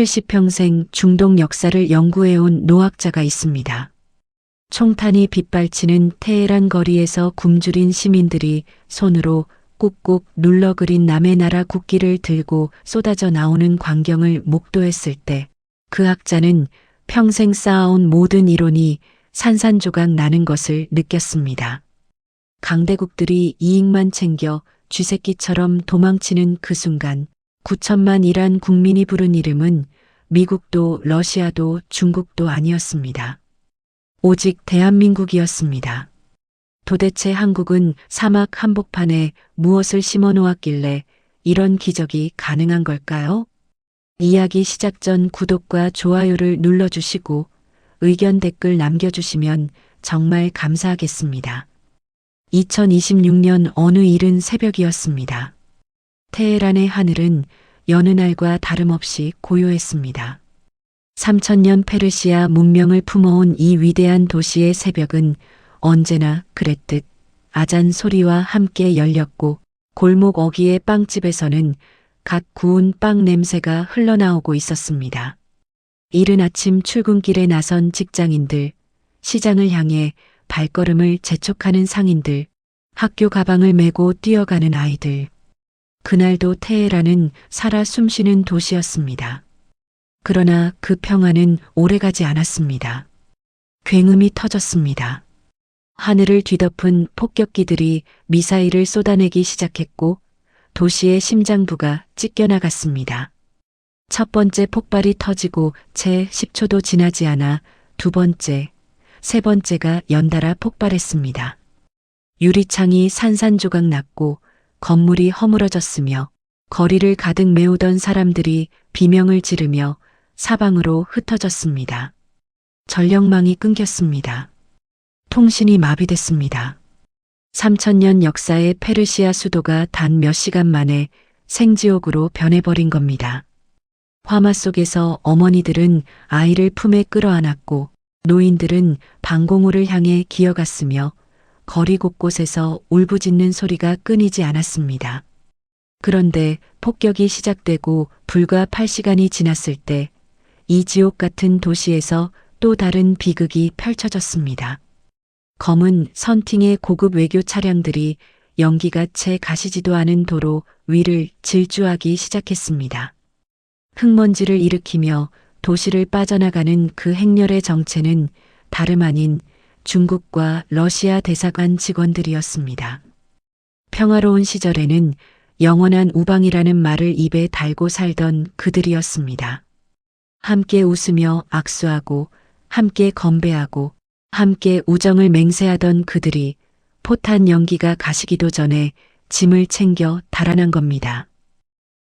70평생 중동 역사를 연구해온 노학자가 있습니다. 총탄이 빗발치는 테헤란 거리에서 굶주린 시민들이 손으로 꾹꾹 눌러 그린 남의 나라 국기를 들고 쏟아져 나오는 광경을 목도했을 때 그 학자는 평생 쌓아온 모든 이론이 산산조각 나는 것을 느꼈습니다. 강대국들이 이익만 챙겨 쥐새끼처럼 도망치는 그 순간 9천만이란 국민이 부른 이름은 미국도 러시아도 중국도 아니었습니다. 오직 대한민국이었습니다. 도대체 한국은 사막 한복판에 무엇을 심어 놓았길래 이런 기적이 가능한 걸까요? 이야기 시작 전 구독과 좋아요를 눌러주시고 의견 댓글 남겨주시면 정말 감사하겠습니다. 2026년 어느 이른 새벽이었습니다. 테헤란의 하늘은 여느 날과 다름없이 고요했습니다. 3000년 페르시아 문명을 품어온 이 위대한 도시의 새벽은 언제나 그랬듯 아잔 소리와 함께 열렸고 골목 어귀의 빵집에서는 갓 구운 빵 냄새가 흘러나오고 있었습니다. 이른 아침 출근길에 나선 직장인들, 시장을 향해 발걸음을 재촉하는 상인들, 학교 가방을 메고 뛰어가는 아이들. 그날도 테헤란은 살아 숨쉬는 도시였습니다. 그러나 그 평화는 오래가지 않았습니다. 굉음이 터졌습니다. 하늘을 뒤덮은 폭격기들이 미사일을 쏟아내기 시작했고 도시의 심장부가 찢겨나갔습니다. 첫 번째 폭발이 터지고 채 10초도 지나지 않아 두 번째, 세 번째가 연달아 폭발했습니다. 유리창이 산산조각 났고 건물이 허물어졌으며 거리를 가득 메우던 사람들이 비명을 지르며 사방으로 흩어졌습니다. 전력망이 끊겼습니다. 통신이 마비됐습니다. 3000년 역사의 페르시아 수도가 단 몇 시간 만에 생지옥으로 변해버린 겁니다. 화마 속에서 어머니들은 아이를 품에 끌어안았고 노인들은 방공호를 향해 기어갔으며 거리 곳곳에서 울부짖는 소리가 끊이지 않았습니다. 그런데 폭격이 시작되고 불과 8시간이 지났을 때 이 지옥 같은 도시에서 또 다른 비극이 펼쳐졌습니다. 검은 선팅의 고급 외교 차량들이 연기가 채 가시지도 않은 도로 위를 질주하기 시작했습니다. 흙먼지를 일으키며 도시를 빠져나가는 그 행렬의 정체는 다름 아닌 중국과 러시아 대사관 직원들이었습니다. 평화로운 시절에는 영원한 우방이라는 말을 입에 달고 살던 그들이었습니다. 함께 웃으며 악수하고 함께 건배하고 함께 우정을 맹세하던 그들이 포탄 연기가 가시기도 전에 짐을 챙겨 달아난 겁니다.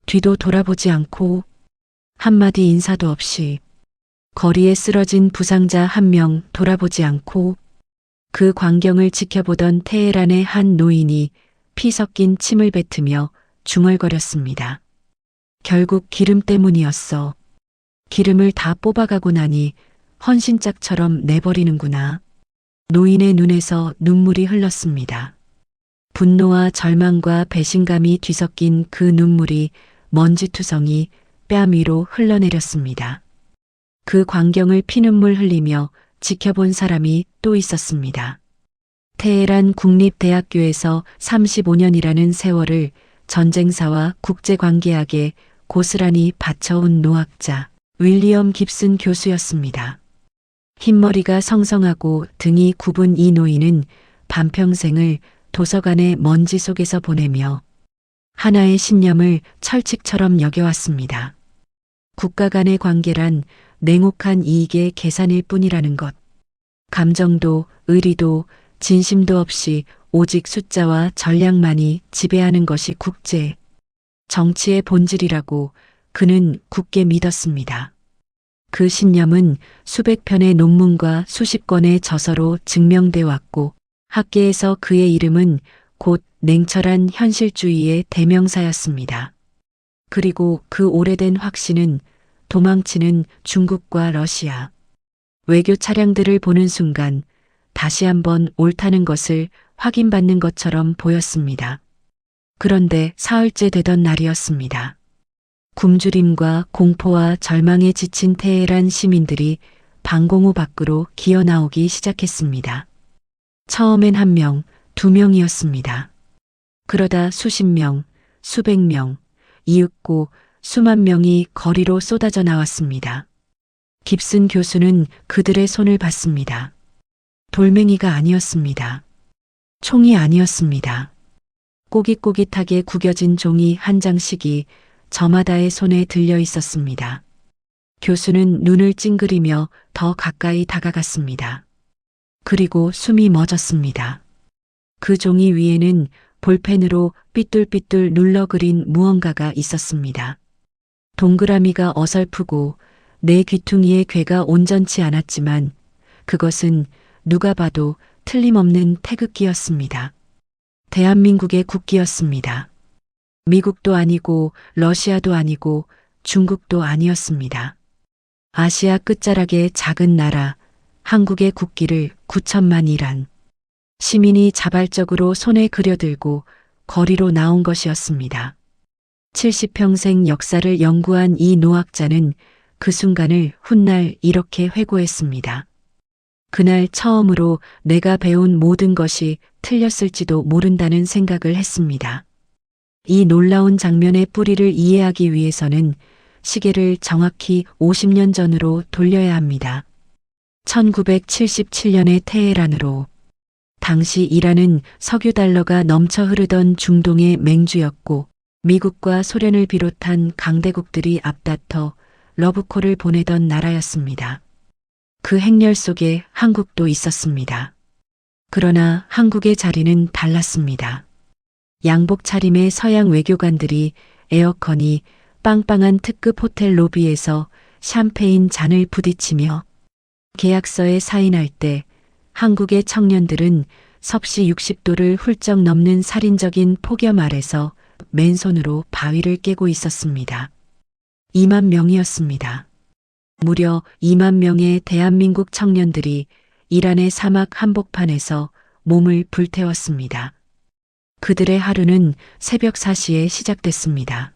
뒤도 돌아보지 않고 한마디 인사도 없이 거리에 쓰러진 부상자 한 명 돌아보지 않고 그 광경을 지켜보던 테헤란의 한 노인이 피 섞인 침을 뱉으며 중얼거렸습니다. 결국 기름 때문이었어. 기름을 다 뽑아가고 나니 헌신짝처럼 내버리는구나. 노인의 눈에서 눈물이 흘렀습니다. 분노와 절망과 배신감이 뒤섞인 그 눈물이 먼지투성이 뺨 위로 흘러내렸습니다. 그 광경을 피눈물 흘리며 지켜본 사람이 또 있었습니다. 테헤란 국립대학교에서 35년이라는 세월을 전쟁사와 국제관계학에 고스란히 바쳐온 노학자 윌리엄 깁슨 교수였습니다. 흰머리가 성성하고 등이 굽은 이 노인은 반평생을 도서관의 먼지 속에서 보내며 하나의 신념을 철칙처럼 여겨왔습니다. 국가 간의 관계란 냉혹한 이익의 계산일 뿐이라는 것. 감정도 의리도 진심도 없이 오직 숫자와 전략만이 지배하는 것이 국제, 정치의 본질이라고 그는 굳게 믿었습니다. 그 신념은 수백 편의 논문과 수십 권의 저서로 증명돼 왔고 학계에서 그의 이름은 곧 냉철한 현실주의의 대명사였습니다. 그리고 그 오래된 확신은 도망치는 중국과 러시아, 외교 차량들을 보는 순간 다시 한번 옳다는 것을 확인받는 것처럼 보였습니다. 그런데 사흘째 되던 날이었습니다. 굶주림과 공포와 절망에 지친 테헤란 시민들이 방공호 밖으로 기어 나오기 시작했습니다. 처음엔 1명, 2명이었습니다. 그러다 수십 명, 수백 명, 이윽고 수만 명이 거리로 쏟아져 나왔습니다. 깁슨 교수는 그들의 손을 봤습니다. 돌멩이가 아니었습니다. 총이 아니었습니다. 꼬깃꼬깃하게 구겨진 종이 한 장씩이 저마다의 손에 들려 있었습니다. 교수는 눈을 찡그리며 더 가까이 다가갔습니다. 그리고 숨이 멎었습니다. 그 종이 위에는 볼펜으로 삐뚤삐뚤 눌러 그린 무언가가 있었습니다. 동그라미가 어설프고 내 귀퉁이의 궤가 온전치 않았지만 그것은 누가 봐도 틀림없는 태극기였습니다. 대한민국의 국기였습니다. 미국도 아니고 러시아도 아니고 중국도 아니었습니다. 아시아 끝자락의 작은 나라 한국의 국기를 9천만이란 시민이 자발적으로 손에 그려들고 거리로 나온 것이었습니다. 70평생 역사를 연구한 이 노학자는 그 순간을 훗날 이렇게 회고했습니다. 그날 처음으로 내가 배운 모든 것이 틀렸을지도 모른다는 생각을 했습니다. 이 놀라운 장면의 뿌리를 이해하기 위해서는 시계를 정확히 50년 전으로 돌려야 합니다. 1977년의 테헤란으로. 당시 이란은 석유 달러가 넘쳐 흐르던 중동의 맹주였고 미국과 소련을 비롯한 강대국들이 앞다퉈 러브콜을 보내던 나라였습니다. 그 행렬 속에 한국도 있었습니다. 그러나 한국의 자리는 달랐습니다. 양복 차림의 서양 외교관들이 에어컨이 빵빵한 특급 호텔 로비에서 샴페인 잔을 부딪히며 계약서에 사인할 때 한국의 청년들은 섭씨 60도를 훌쩍 넘는 살인적인 폭염 아래서 맨손으로 바위를 깨고 있었습니다. 2만 명이었습니다. 무려 2만 명의 대한민국 청년들이 이란의 사막 한복판에서 몸을 불태웠습니다. 그들의 하루는 새벽 4시에 시작됐습니다.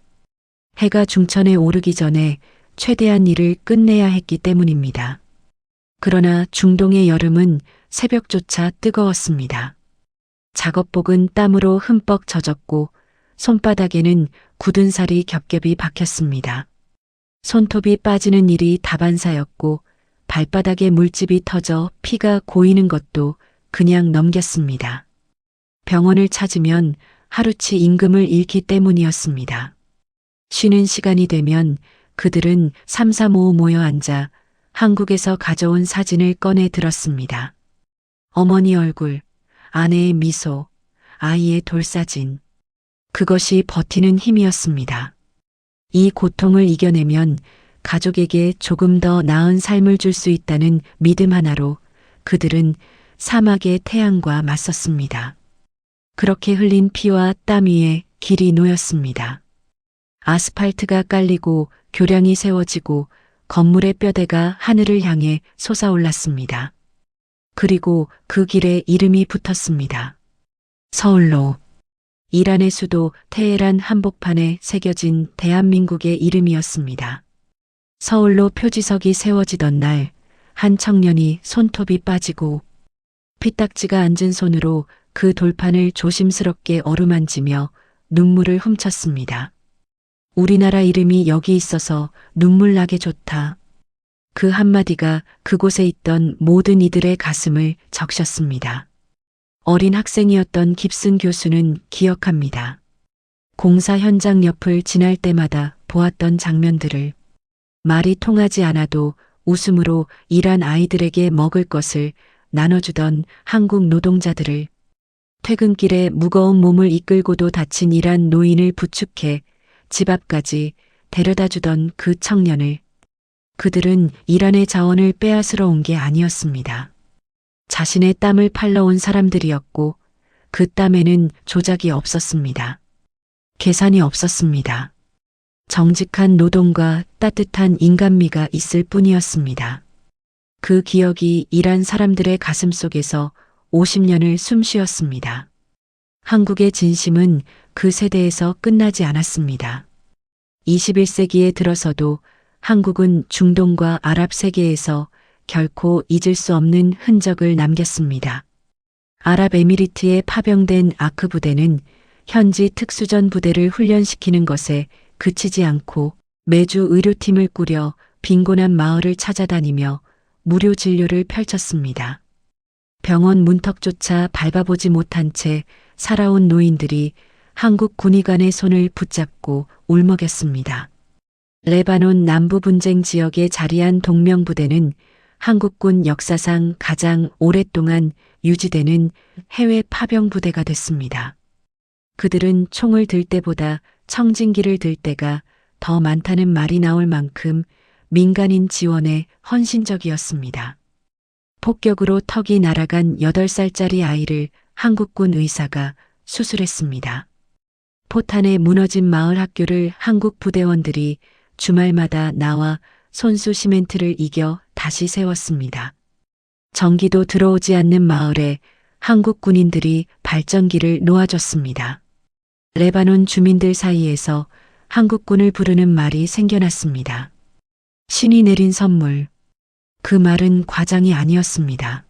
해가 중천에 오르기 전에 최대한 일을 끝내야 했기 때문입니다. 그러나 중동의 여름은 새벽조차 뜨거웠습니다. 작업복은 땀으로 흠뻑 젖었고 손바닥에는 굳은 살이 겹겹이 박혔습니다. 손톱이 빠지는 일이 다반사였고 발바닥에 물집이 터져 피가 고이는 것도 그냥 넘겼습니다. 병원을 찾으면 하루치 임금을 잃기 때문이었습니다. 쉬는 시간이 되면 그들은 삼삼오오 모여 앉아 한국에서 가져온 사진을 꺼내 들었습니다. 어머니 얼굴, 아내의 미소, 아이의 돌사진. 그것이 버티는 힘이었습니다. 이 고통을 이겨내면 가족에게 조금 더 나은 삶을 줄 수 있다는 믿음 하나로 그들은 사막의 태양과 맞섰습니다. 그렇게 흘린 피와 땀 위에 길이 놓였습니다. 아스팔트가 깔리고 교량이 세워지고 건물의 뼈대가 하늘을 향해 솟아올랐습니다. 그리고 그 길에 이름이 붙었습니다. 서울로. 이란의 수도 테헤란 한복판에 새겨진 대한민국의 이름이었습니다. 서울로 표지석이 세워지던 날, 한 청년이 손톱이 빠지고 피딱지가 앉은 손으로 그 돌판을 조심스럽게 어루만지며 눈물을 훔쳤습니다. 우리나라 이름이 여기 있어서 눈물 나게 좋다. 그 한마디가 그곳에 있던 모든 이들의 가슴을 적셨습니다. 어린 학생이었던 깁슨 교수는 기억합니다. 공사 현장 옆을 지날 때마다 보았던 장면들을 말이 통하지 않아도 웃음으로 이란 아이들에게 먹을 것을 나눠주던 한국 노동자들을 퇴근길에 무거운 몸을 이끌고도 다친 이란 노인을 부축해 집 앞까지 데려다 주던 그 청년을 그들은 이란의 자원을 빼앗으러 온 게 아니었습니다. 자신의 땀을 팔러 온 사람들이었고 그 땀에는 조작이 없었습니다. 계산이 없었습니다. 정직한 노동과 따뜻한 인간미가 있을 뿐이었습니다. 그 기억이 이란 사람들의 가슴 속에서 50년을 숨쉬었습니다. 한국의 진심은 그 세대에서 끝나지 않았습니다. 21세기에 들어서도 한국은 중동과 아랍 세계에서 결코 잊을 수 없는 흔적을 남겼습니다. 아랍에미리트에 파병된 아크 부대는 현지 특수전 부대를 훈련시키는 것에 그치지 않고 매주 의료팀을 꾸려 빈곤한 마을을 찾아다니며 무료 진료를 펼쳤습니다. 병원 문턱조차 밟아보지 못한 채 살아온 노인들이 한국 군의관의 손을 붙잡고 울먹였습니다. 레바논 남부 분쟁 지역에 자리한 동명부대는 한국군 역사상 가장 오랫동안 유지되는 해외 파병 부대가 됐습니다. 그들은 총을 들 때보다 청진기를 들 때가 더 많다는 말이 나올 만큼 민간인 지원에 헌신적이었습니다. 폭격으로 턱이 날아간 8살짜리 아이를 한국군 의사가 수술했습니다. 포탄에 무너진 마을 학교를 한국 부대원들이 주말마다 나와 손수 시멘트를 이겨 다시 세웠습니다. 전기도 들어오지 않는 마을에 한국 군인들이 발전기를 놓아줬습니다. 레바논 주민들 사이에서 한국군을 부르는 말이 생겨났습니다. 신이 내린 선물. 그 말은 과장이 아니었습니다.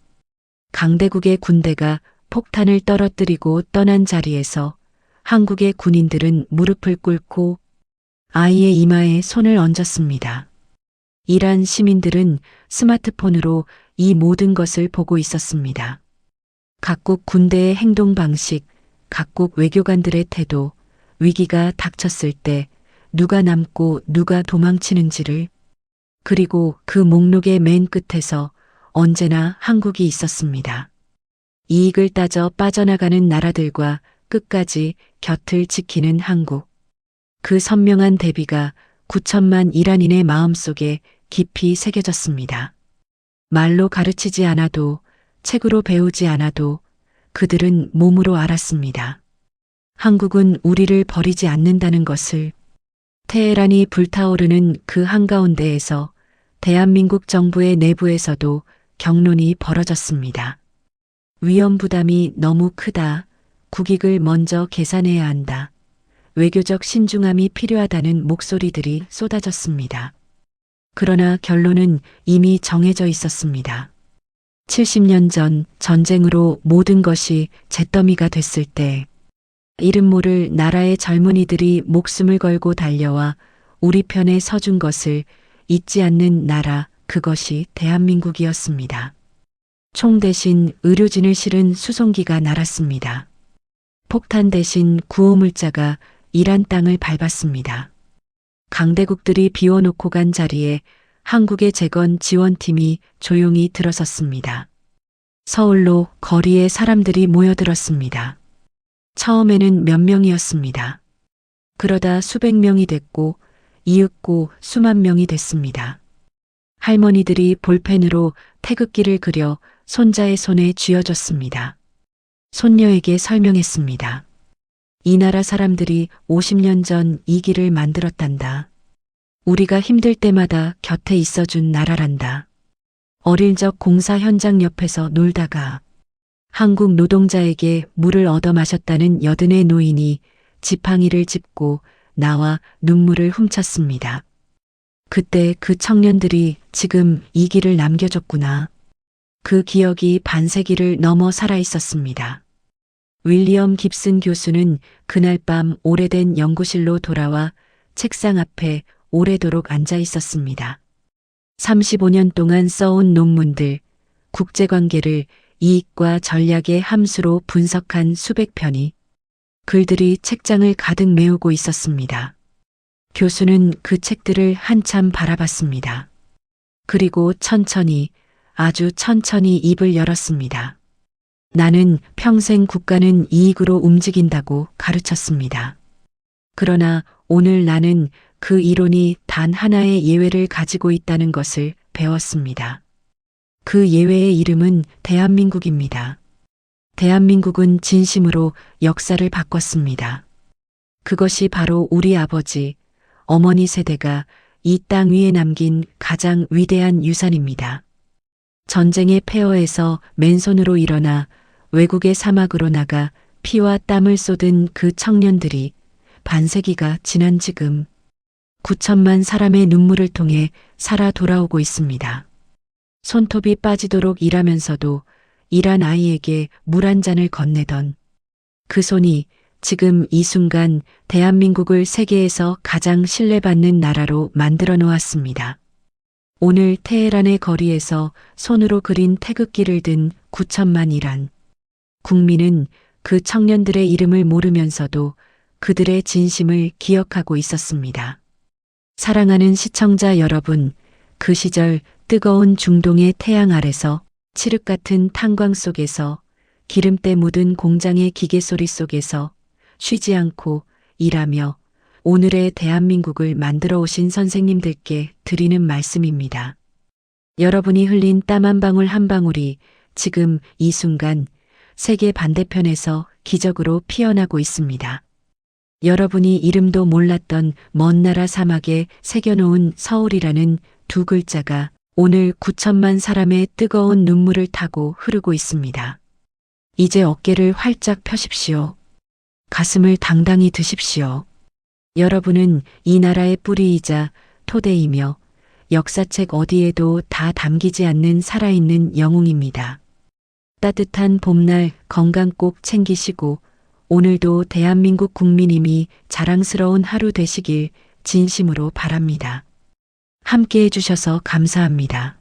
강대국의 군대가 폭탄을 떨어뜨리고 떠난 자리에서 한국의 군인들은 무릎을 꿇고 아이의 이마에 손을 얹었습니다. 이란 시민들은 스마트폰으로 이 모든 것을 보고 있었습니다. 각국 군대의 행동 방식, 각국 외교관들의 태도, 위기가 닥쳤을 때 누가 남고 누가 도망치는지를, 그리고 그 목록의 맨 끝에서 언제나 한국이 있었습니다. 이익을 따져 빠져나가는 나라들과 끝까지 곁을 지키는 한국. 그 선명한 대비가 9천만 이란인의 마음속에 깊이 새겨졌습니다. 말로 가르치지 않아도, 책으로 배우지 않아도 그들은 몸으로 알았습니다. 한국은 우리를 버리지 않는다는 것을. 테헤란이 불타오르는 그 한가운데에서 대한민국 정부의 내부에서도 격론이 벌어졌습니다. 위험 부담이 너무 크다. 국익을 먼저 계산해야 한다. 외교적 신중함이 필요하다는 목소리들이 쏟아졌습니다. 그러나 결론은 이미 정해져 있었습니다. 70년 전 전쟁으로 모든 것이 잿더미가 됐을 때 이름 모를 나라의 젊은이들이 목숨을 걸고 달려와 우리 편에 서준 것을 잊지 않는 나라, 그것이 대한민국이었습니다. 총 대신 의료진을 실은 수송기가 날았습니다. 폭탄 대신 구호물자가 이란 땅을 밟았습니다. 강대국들이 비워놓고 간 자리에 한국의 재건 지원팀이 조용히 들어섰습니다. 서울로 거리에 사람들이 모여들었습니다. 처음에는 몇 명이었습니다. 그러다 수백 명이 됐고 이윽고 수만 명이 됐습니다. 할머니들이 볼펜으로 태극기를 그려 손자의 손에 쥐어줬습니다. 손녀에게 설명했습니다. 이 나라 사람들이 50년 전 이 길을 만들었단다. 우리가 힘들 때마다 곁에 있어준 나라란다. 어릴 적 공사 현장 옆에서 놀다가 한국 노동자에게 물을 얻어 마셨다는 여든의 노인이 지팡이를 짚고 나와 눈물을 훔쳤습니다. 그때 그 청년들이 지금 이 길을 남겨줬구나. 그 기억이 반세기를 넘어 살아 있었습니다. 윌리엄 깁슨 교수는 그날 밤 오래된 연구실로 돌아와 책상 앞에 오래도록 앉아 있었습니다. 35년 동안 써온 논문들, 국제관계를 이익과 전략의 함수로 분석한 수백 편이 글들이 책장을 가득 메우고 있었습니다. 교수는 그 책들을 한참 바라봤습니다. 그리고 천천히, 아주 천천히 입을 열었습니다. 나는 평생 국가는 이익으로 움직인다고 가르쳤습니다. 그러나 오늘 나는 그 이론이 단 하나의 예외를 가지고 있다는 것을 배웠습니다. 그 예외의 이름은 대한민국입니다. 대한민국은 진심으로 역사를 바꿨습니다. 그것이 바로 우리 아버지, 어머니 세대가 이 땅 위에 남긴 가장 위대한 유산입니다. 전쟁의 폐허에서 맨손으로 일어나 외국의 사막으로 나가 피와 땀을 쏟은 그 청년들이 반세기가 지난 지금 9천만 사람의 눈물을 통해 살아 돌아오고 있습니다. 손톱이 빠지도록 일하면서도 일한 아이에게 물 한 잔을 건네던 그 손이 지금 이 순간 대한민국을 세계에서 가장 신뢰받는 나라로 만들어 놓았습니다. 오늘 테헤란의 거리에서 손으로 그린 태극기를 든 9천만이란 국민은 그 청년들의 이름을 모르면서도 그들의 진심을 기억하고 있었습니다. 사랑하는 시청자 여러분, 그 시절 뜨거운 중동의 태양 아래서 칠흑 같은 탄광 속에서 기름때 묻은 공장의 기계 소리 속에서 쉬지 않고 일하며 오늘의 대한민국을 만들어 오신 선생님들께 드리는 말씀입니다. 여러분이 흘린 땀 한 방울 한 방울이 지금 이 순간 세계 반대편에서 기적으로 피어나고 있습니다. 여러분이 이름도 몰랐던 먼 나라 사막에 새겨놓은 서울이라는 두 글자가 오늘 9천만 사람의 뜨거운 눈물을 타고 흐르고 있습니다. 이제 어깨를 활짝 펴십시오. 가슴을 당당히 드십시오. 여러분은 이 나라의 뿌리이자 토대이며 역사책 어디에도 다 담기지 않는 살아있는 영웅입니다. 따뜻한 봄날 건강 꼭 챙기시고 오늘도 대한민국 국민님이 자랑스러운 하루 되시길 진심으로 바랍니다. 함께 해주셔서 감사합니다.